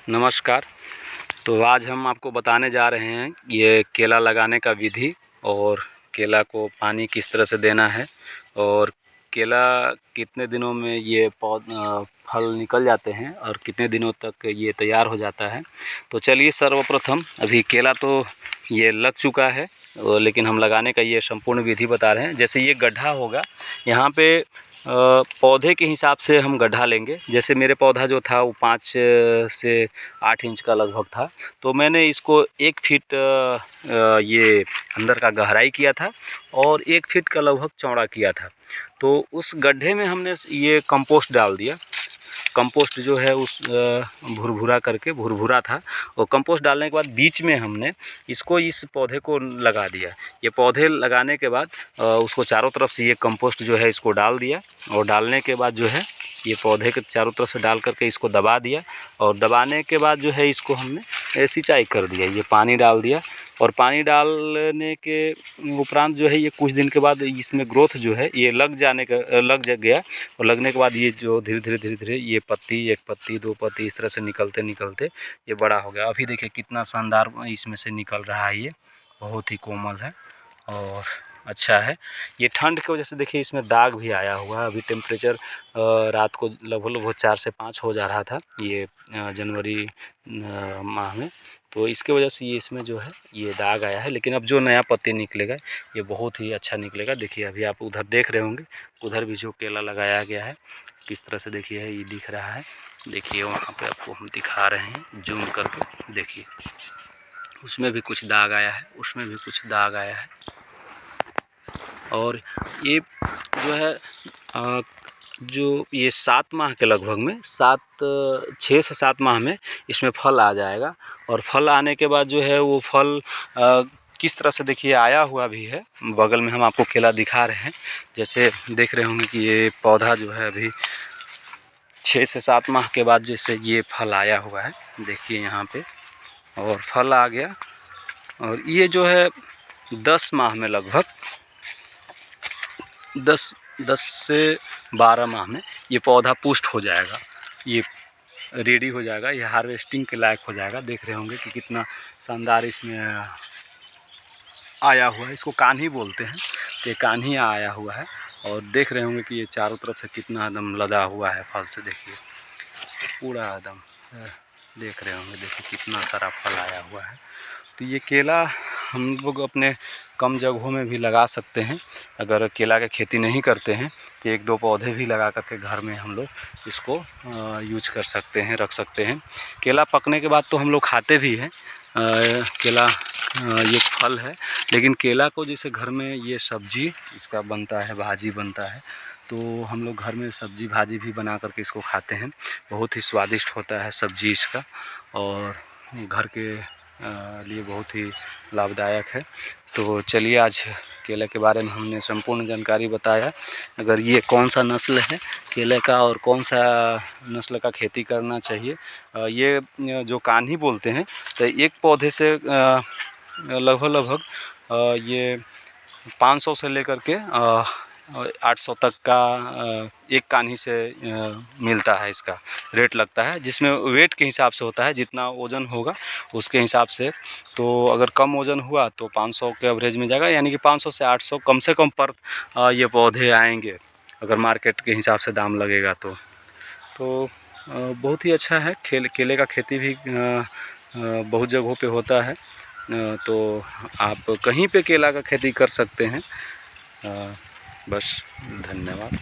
नमस्कार। तो आज हम आपको बताने जा रहे हैं ये केला लगाने का विधि और केला को पानी किस तरह से देना है और केला कितने दिनों में ये फल निकल जाते हैं और कितने दिनों तक ये तैयार हो जाता है। तो चलिए सर्वप्रथम अभी केला तो ये लग चुका है लेकिन हम लगाने का ये संपूर्ण विधि बता रहे हैं। जैसे ये गड्ढा होगा, यहाँ पे पौधे के हिसाब से हम गड्ढा लेंगे। जैसे मेरे पौधा जो था वो 5 से 8 इंच का लगभग था, तो मैंने इसको 1 फीट ये अंदर का गहराई किया था और 1 फीट का लगभग चौड़ा किया था। तो उस गड्ढे में हमने ये कंपोस्ट डाल दिया। कंपोस्ट जो है उस भुरभुरा करके भुरभुरा था, और कंपोस्ट डालने के बाद बीच में हमने इसको इस पौधे को लगा दिया। ये पौधे लगाने के बाद उसको चारों तरफ से ये कंपोस्ट जो है इसको डाल दिया, और डालने के बाद जो है ये पौधे के चारों तरफ से डाल करके इसको दबा दिया, और दबाने के बाद जो है इसको हमने सिंचाई कर दिया। ये पानी डाल दिया, और पानी डालने के उपरांत जो है ये कुछ दिन के बाद इसमें ग्रोथ जो है ये लग गया, और लगने के बाद ये जो धीरे धीरे ये पत्ती, 1 पत्ती 2 पत्ती इस तरह से निकलते निकलते ये बड़ा हो गया। अभी देखिए कितना शानदार इसमें से निकल रहा है। ये बहुत ही कोमल है और अच्छा है। ये ठंड की वजह से देखिए इसमें दाग भी आया हुआ है। अभी टेम्परेचर रात को लगभग 4 से 5 हो जा रहा था ये जनवरी माह में, तो इसके वजह से ये इसमें जो है ये दाग आया है। लेकिन अब जो नया पत्ती निकलेगा ये बहुत ही अच्छा निकलेगा। देखिए अभी आप उधर देख रहे होंगे, उधर भी जो केला लगाया गया है किस तरह से देखिए ये दिख रहा है। देखिए वहाँ पे आपको हम दिखा रहे हैं जूम करके, देखिए उसमें भी कुछ दाग आया है, उसमें भी कुछ दाग आया है। और ये जो है जो ये 7 माह के लगभग में 6 से 7 माह में इसमें फल आ जाएगा। और फल आने के बाद जो है वो फल किस तरह से देखिए आया हुआ भी है। बगल में हम आपको केला दिखा रहे हैं, जैसे देख रहे होंगे कि ये पौधा जो है अभी 6 से 7 माह के बाद जैसे ये फल आया हुआ है, देखिए यहाँ पे, और फल आ गया। और ये जो है 10 माह में लगभग 10 से 12 माह में ये पौधा पुष्ट हो जाएगा, ये रेडी हो जाएगा, ये हार्वेस्टिंग के लायक हो जाएगा। देख रहे होंगे कि कितना शानदार इसमें आया हुआ है। इसको कान्ही बोलते हैं, तो ये कान्ही आया हुआ है। और देख रहे होंगे कि ये चारों तरफ से कितना एकदम लदा हुआ है फल से, देखिए पूरा एकदम देख रहे होंगे, देखिए कितना सारा फल आया हुआ है। तो ये केला हम लोग अपने कम जगहों में भी लगा सकते हैं। अगर केला की खेती नहीं करते हैं तो 1-2 पौधे भी लगा करके घर में हम लोग इसको यूज कर सकते हैं, रख सकते हैं। केला पकने के बाद तो हम लोग खाते भी हैं। केला ये फल है, लेकिन केला को जैसे घर में ये सब्जी इसका बनता है, भाजी बनता है, तो हम लोग घर में सब्जी भाजी भी बना करके इसको खाते हैं। बहुत ही स्वादिष्ट होता है सब्जी इसका, और घर के लिए बहुत ही लाभदायक है। तो चलिए आज केले के बारे में हमने संपूर्ण जानकारी बताया। अगर ये कौन सा नस्ल है केले का और कौन सा नस्ल का खेती करना चाहिए, ये जो कान्ही बोलते हैं, तो एक पौधे से लगभग ये 500 से लेकर के 800 तक का एक कान्ही से मिलता है, इसका रेट लगता है, जिसमें वेट के हिसाब से होता है, जितना वज़न होगा उसके हिसाब से। तो अगर कम वज़न हुआ तो 500 के एवरेज में जाएगा, यानी कि 500 से 800 कम से कम पर ये पौधे आएंगे अगर मार्केट के हिसाब से दाम लगेगा तो। बहुत ही अच्छा है। केले का खेती भी बहुत जगहों पे होता है, तो आप कहीं पे केला का खेती कर सकते हैं। बस धन्यवाद।